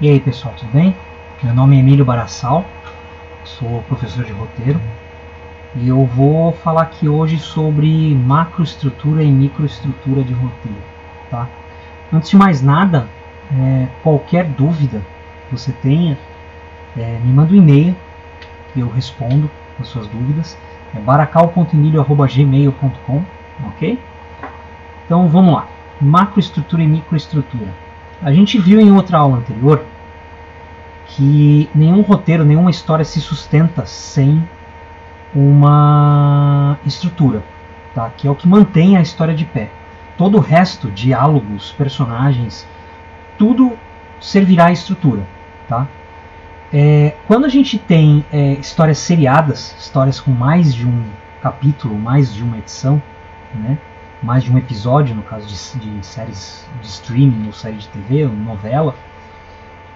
E aí pessoal, tudo bem? Meu nome é Emílio Barassal, sou professor de roteiro e eu vou falar aqui hoje sobre macroestrutura e microestrutura de roteiro. Tá? Antes de mais nada, qualquer dúvida que você tenha, me manda um e-mail e eu respondo as suas dúvidas. É baracal.emilio@gmail.com, ok? Então vamos lá, macroestrutura e microestrutura. A gente viu em outra aula anterior que nenhum roteiro, nenhuma história se sustenta sem uma estrutura, tá? Que é o que mantém a história de pé. Todo o resto, diálogos, personagens, tudo servirá à estrutura. Tá? Quando a gente tem histórias seriadas, histórias com mais de um capítulo, mais de uma edição, né? Mais de um episódio, no caso de séries de streaming, ou série de TV, ou novela,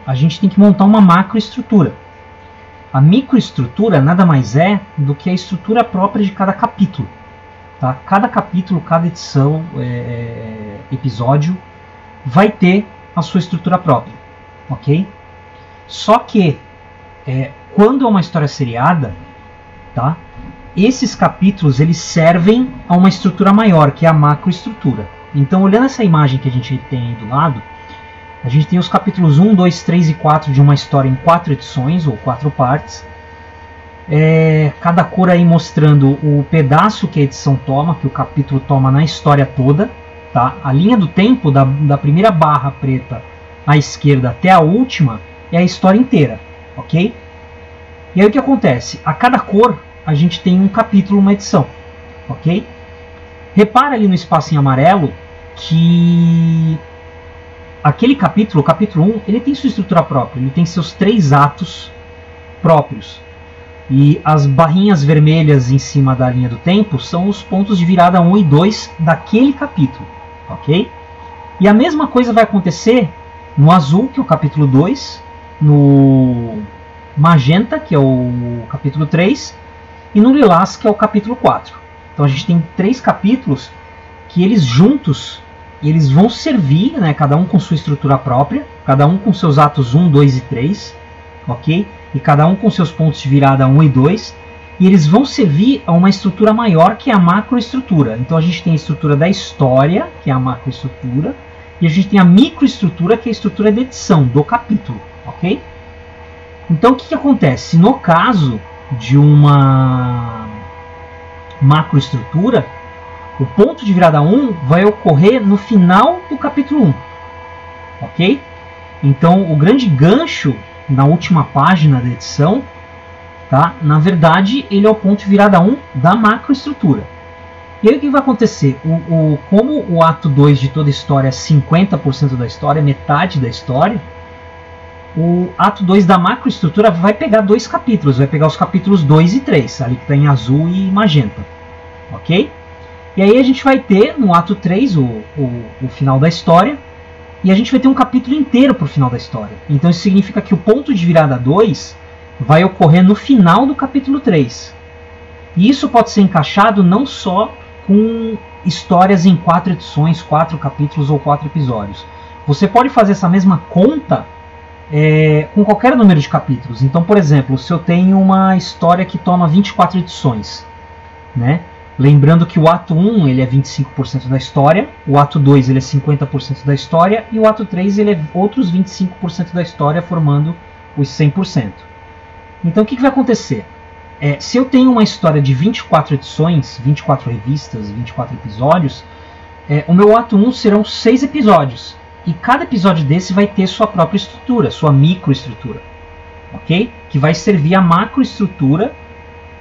a gente tem que montar uma macroestrutura. A microestrutura nada mais é do que a estrutura própria de cada capítulo. Tá? Cada capítulo, cada edição, episódio, vai ter a sua estrutura própria. Ok? Só que, quando é uma história seriada, tá? Esses capítulos eles servem a uma estrutura maior, que é a macroestrutura. Então, olhando essa imagem que a gente tem aí do lado, a gente tem os capítulos 1, 2, 3 e 4 de uma história em 4 edições, ou 4 partes. Cada cor aí mostrando o pedaço que a edição toma, que o capítulo toma na história toda. Tá? A linha do tempo, da primeira barra preta à esquerda até a última, é a história inteira. Ok? E aí o que acontece? A cada cor, a gente tem um capítulo, uma edição. Ok? Repara ali no espaço em amarelo que aquele capítulo, o capítulo 1, ele tem sua estrutura própria, ele tem seus 3 atos próprios. E as barrinhas vermelhas em cima da linha do tempo são os pontos de virada 1 e 2 daquele capítulo. Ok? E a mesma coisa vai acontecer no azul, que é o capítulo 2, no magenta, que é o capítulo 3, e no lilás, que é o capítulo 4. Então a gente tem 3 capítulos que eles juntos eles vão servir, né, cada um com sua estrutura própria, cada um com seus atos 1, 2 e 3, ok? E cada um com seus pontos de virada 1 e 2, e eles vão servir a uma estrutura maior, que é a macroestrutura. Então a gente tem a estrutura da história, que é a macroestrutura, e a gente tem a microestrutura, que é a estrutura de edição do capítulo, ok? Então o que acontece? No caso de uma macroestrutura, o ponto de virada 1 vai ocorrer no final do capítulo 1. Ok? Então, o grande gancho na última página da edição, tá? Na verdade, ele é o ponto de virada 1 da macroestrutura. E aí o que vai acontecer? Como o ato 2 de toda a história é 50% da história, metade da história, o ato 2 da macroestrutura vai pegar 2 capítulos. Vai pegar os capítulos 2 e 3, ali que está em azul e magenta. Ok? E aí a gente vai ter no ato 3 o final da história, e a gente vai ter um capítulo inteiro para o final da história. Então isso significa que o ponto de virada 2 vai ocorrer no final do capítulo 3. E isso pode ser encaixado não só com histórias em 4 edições, 4 capítulos ou 4 episódios. Você pode fazer essa mesma conta com qualquer número de capítulos. Então, por exemplo, se eu tenho uma história que toma 24 edições, né? Lembrando que o ato 1 ele é 25% da história, o ato 2 ele é 50% da história, e o ato 3 ele é outros 25% da história, formando os 100%. Então o que vai acontecer? Se eu tenho uma história de 24 edições, 24 revistas, 24 episódios, o meu ato 1 serão 6 episódios. E cada episódio desse vai ter sua própria estrutura, sua microestrutura. Ok? Que vai servir a macroestrutura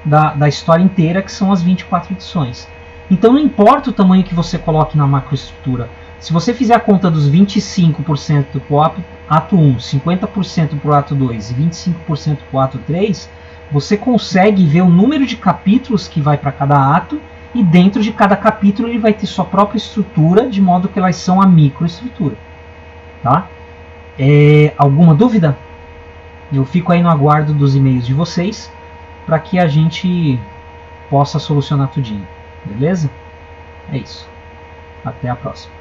da história inteira, que são as 24 edições. Então não importa o tamanho que você coloque na macroestrutura. Se você fizer a conta dos 25% para o ato 1, 50% para o ato 2 e 25% para o ato 3, você consegue ver o número de capítulos que vai para cada ato, e dentro de cada capítulo ele vai ter sua própria estrutura, de modo que elas são a microestrutura. Tá? Alguma dúvida? Eu fico aí no aguardo dos e-mails de vocês, para que a gente possa solucionar tudinho. Beleza? É isso. Até a próxima.